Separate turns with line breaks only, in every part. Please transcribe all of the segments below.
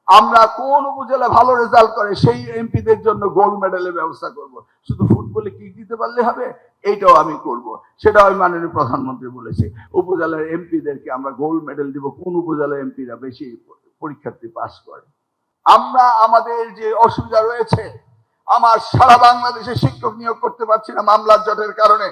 আমরা কোন উপজেলা ভালো রেজাল্ট করে সেই এমপিদের জন্য গোল্ড মেডেলের ব্যবস্থা করব। শুধু ফুটবলে কিক দিতে পারলে হবে, এইটাও আমি করব। সেটাও আমি মাননীয় প্রধানমন্ত্রী বলেছে, উপজেলার এমপিদেরকে আমরা গোল্ড মেডেল দিব কোন উপজেলার এমপিরা বেশি পরীক্ষার্থী পাস করে। আমরা আমাদের যে অসুবিধা রয়েছে, আমার সারা বাংলাদেশে শিক্ষক নিয়োগ করতে পারছি না মামলার জটের কারণে।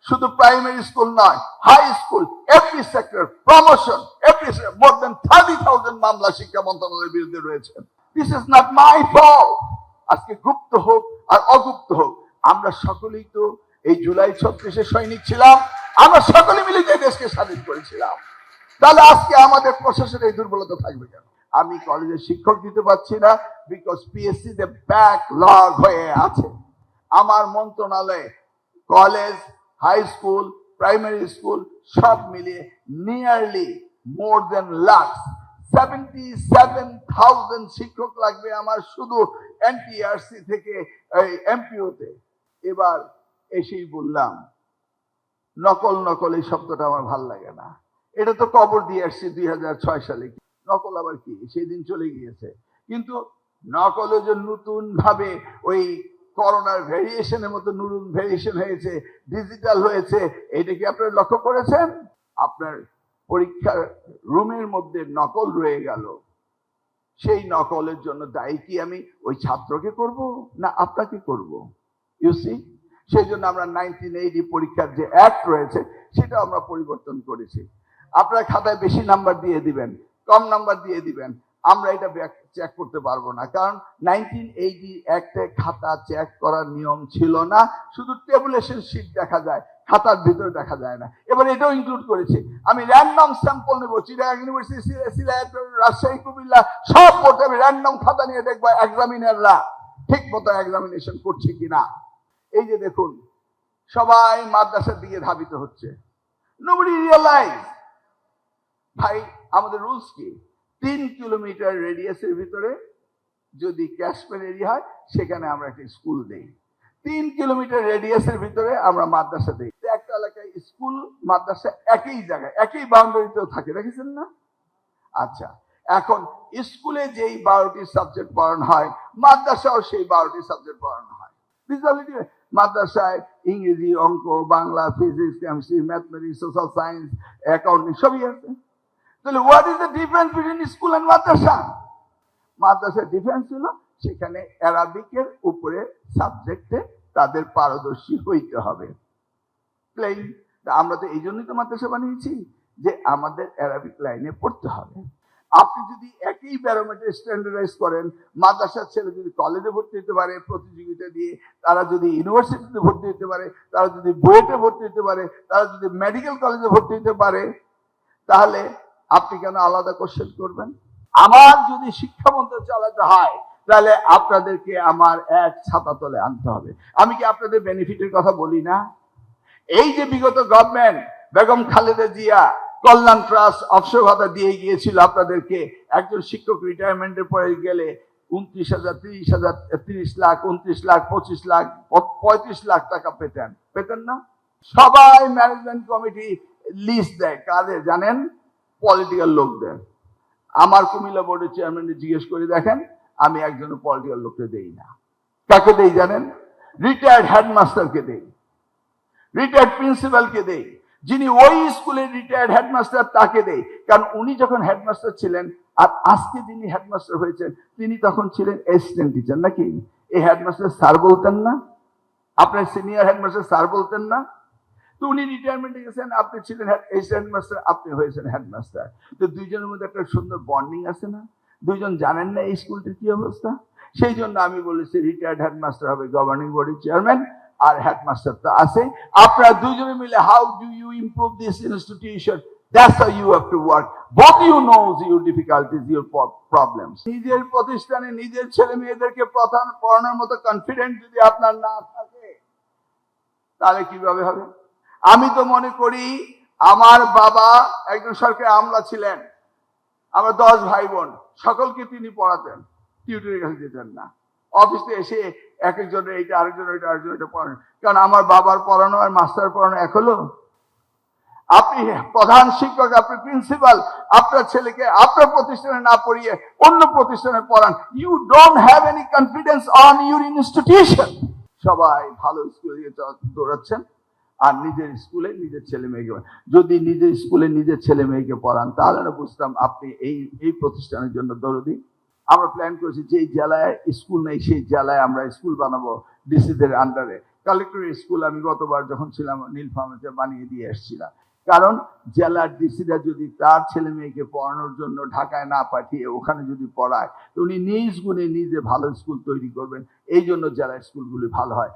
শুধু প্রাইমারি স্কুল নয়, high school, every sector, promotion, every more than 30,000 মামলা শিক্ষা মন্ত্রণালয়ের বিরুদ্ধে রয়েছে। This is not my fault. আজকে গুপ্ত হোক আর অগুপ্ত হোক, আমরা সকলেই তো এই জুলাই 36-এর সৈনিক ছিলাম। আমরা সকলে মিলে যে দেশকে স্বাধীন করেছিলাম। তাহলে আজকে আমাদের প্রশাসনের এই দুর্বলতা থাকবে কেন? আমি কলেজে শিক্ষক দিতে পারছি না বিকজ পিএসসি তে ব্যাকলগ হয়ে আছে। আমার মন্ত্রণালয়ে college, high school, primary school সব মিলিয়ে নিয়ারলি মোর দেন লাখ 77,000 শিক্ষক লাগবে আমার শুধু এনটিআরসি থেকে এমপিওতে। এবার এসেই বললাম নকল নকল এই শব্দটা আমার ভাল লাগে না। এটা তো কবর দিয়ে আসছি 2006 সালে। নকল আবার কি, সেই দিন চলে গিয়েছে। কিন্তু নকলও যে নতুন ভাবে ওই করোনার ভেরিয়েশনের মতো নতুন ভেরিয়েশন হয়েছে, ডিজিটাল হয়েছে, এটা কি আপনারা লক্ষ্য করেছেন? আপনার পরীক্ষার রুমের মধ্যে নকল রয়ে গেল, সেই নকলের জন্য দায়ী কি আমি ওই ছাত্রকে করব না আপনাকে করব? ইউ সি, সেই জন্য আমরা 1980 পরীক্ষার যে অ্যাক্ট রয়েছে সেটা আমরা পরিবর্তন করেছি। আপনারা খাতায় বেশি নাম্বার দিয়ে দিবেন, কম নাম্বার দিয়ে দিবেন, আমরা এটা চেক করতে পারবো না। কারণ 1980 অ্যাক্টে খাতা চেক করার নিয়ম ছিল না, শুধু টেবুলেশন শিট দেখা যায়, খাতার ভিতরে দেখা যায় না। এবার এটাও ইনক্লুড করেছে। আমি র্যান্ডম স্যাম্পল নেবো, চিটাগাং ইউনিভার্সিটি, সিলেট, রাজশাহী, কুমিল্লা সব বোর্ডে আমি র্যান্ডম খাতা নিয়ে দেখবো এক্সামিনাররা ঠিক মতো এক্সামিনেশন করছে কিনা। এই যে দেখুন, সবাই মাদ্রাসার দিকে ধাবিত হচ্ছে। নোবডি রিয়ালাইজ, ভাই আমাদের রুলস কি? 3 কিলোমিটার রেডিয়াসের ভিতরে যদি ক্যাশমেন্ট এরিয়া হয় সেখানে আমরা একটা স্কুল দেই। 3 কিলোমিটার রেডিয়াসের ভিতরে আমরা মাদ্রাসা দেই। একটা এলাকায় স্কুল মাদ্রাসা একই জায়গায় একই বাউন্ডারিতেও থাকে, দেখেছেন না? আচ্ছা, এখন স্কুলে যেই 12টি সাবজেক্ট পড়ানো হয় মাদ্রাসাও সেই 12টি সাবজেক্ট পড়ানো হয়। মাদ্রাসায় ইংরেজি, অঙ্ক, Bangla, physics, chemistry, mathematics, social science, accounting সবই আছে। তাহলে what is the difference between school and madrasa? মাদ্রাসার ডিফারেন্স ছিল সেখানে অ্যারাবিকের উপরে সাবজেক্টে তাদের পারদর্শী হইতে হবে। প্লেন। আমরা তো এই জন্যই তো মাদ্রাসা বানিয়েছি যে আমাদের অ্যারাবিক লাইনে পড়তে হবে। আপনি যদি একই প্যারামিটার স্ট্যান্ডার্ডাইজ করেন, মাদ্রাসার ছেলে যদি কলেজে ভর্তি হতে পারে প্রতিযোগিতা দিয়ে, তারা যদি ইউনিভার্সিটিতে ভর্তি হতে পারে, তারা যদি বুয়েটে ভর্তি হতে পারে, তারা যদি মেডিকেল কলেজে ভর্তি হতে পারে, তাহলে আপনি কেন আলাদা কোশ্চেন করবেন? আমার যদি শিক্ষামন্ত্র চালাতে হয় তাহলে আপনাদেরকে আমার এক ছাতা তলে আনতে হবে। আমি কি আপনাদের বেনিফিটের কথা বলি না? এই যে বিগত গভর্নমেন্ট বেগম খালেদা জিয়া কল্যাণ ট্রাস্ট অবসর ভাতা দিয়ে গিয়েছিল আপনাদেরকে, একজন শিক্ষক রিটায়ারমেন্টের পরে গেলে 29,000, 30,000, 30 লাখ, 29 লাখ, 25 লাখ, 35 লাখ টাকা পেতেন না? সবাই ম্যানেজমেন্ট কমিটি লিস্ট দেয় কাদের জানেন? পলিটিক্যাল লোকদের। আমার কুমিল্লা বোর্ডের চেয়ারম্যানকে জিজ্ঞেস করে দেখেন, আমি একজন পলিটিক্যাল লোককে দেই না। কাকে দেই জানেন? রিটায়ার্ড হেডমাস্টারকে দেই, রিটায়ার্ড প্রিন্সিপালকে দেই, যিনি ওই স্কুলের রিটায়ার্ড হেডমাস্টার তাকে দেই। কারণ উনি যখন হেডমাস্টার ছিলেন আর আজকে যিনি হেডমাস্টার হয়েছেন তিনি তখন ছিলেন অ্যাসিস্ট্যান্ট টিচার, নাকি? এই হেডমাস্টার স্যার বলতেন না? আপনার সিনিয়র হেডমাস্টার স্যার বলতেন না? তো উনি রিটায়ারমেন্টে গেছেন, আপনি ছিলেন অ্যাসিস্ট্যান্ট মাস্টার, আপনি হয়েছেন হেডমাস্টার। তো দুইজনের মধ্যে একটা সুন্দর বন্ডিং আছে না? দুইজন জানেন না এই স্কুলটির কি অবস্থা। সেই জন্য আমি বলেছি রিটায়ার্ড হেডমাস্টার হবে গভর্নিং বডির চেয়ারম্যান, আর হেডমাস্টার তো আছে। আপনারা দুইজনে মিলে how do you improve this institution, that's how you have to work. both you knows your difficulties, your problems. নিজের প্রতিষ্ঠানে নিজের ছেলে মেয়েদেরকে পড়ানোর মতো কনফিডেন্ট যদি আপনার না থাকে তাহলে কিভাবে হবে? আমি তো মনে করি আমার বাবা একজন সরকারি আমলা ছিলেন, আমরা 10 ভাই বোন, সকলকে তিনি পড়াতেন, টিউটরের কাছে যেতেন না। অফিসে এসে এক একজনের এইটা, আরেকজনের এটা, আরেকজনের এটা পড়ানো। কারণ আমার বাবার পড়ানো আর মাস্টার পড়ানো এক হলো। আপনি প্রধান শিক্ষক, আপনি প্রিন্সিপাল, আপনার ছেলেকে আপনার প্রতিষ্ঠানে না পড়িয়ে অন্য প্রতিষ্ঠানে পড়ান। You don't have any confidence on your institution. সবাই ভালো স্কুলে দৌড়াচ্ছেন আর নিজের স্কুলে নিজের ছেলে মেয়েকে, যদি নিজের স্কুলে নিজের ছেলে মেয়েকে পড়ান তাহলে না বুঝতাম আপনি এই প্রতিষ্ঠানের জন্য দৌড়দি। আমরা প্ল্যান করেছি যে জেলায় স্কুল নেই সেই জেলায় আমরা স্কুল বানাবো ডিসিদের আন্ডারে। কালেক্টরের স্কুল আমি গতবার যখন ছিলাম নীলফামারীতে বানিয়ে দিয়ে এসেছিলাম, কারণ জেলার ডিসিরা যদি তার ছেলে মেয়েকে পড়ানোর জন্য ঢাকায় না পাঠিয়ে ওখানে যদি পড়ায়, তো উনি নিজ গুণে নিজে ভালো স্কুল তৈরি করবেন। এই জন্য জেলা স্কুলগুলি ভালো হয়।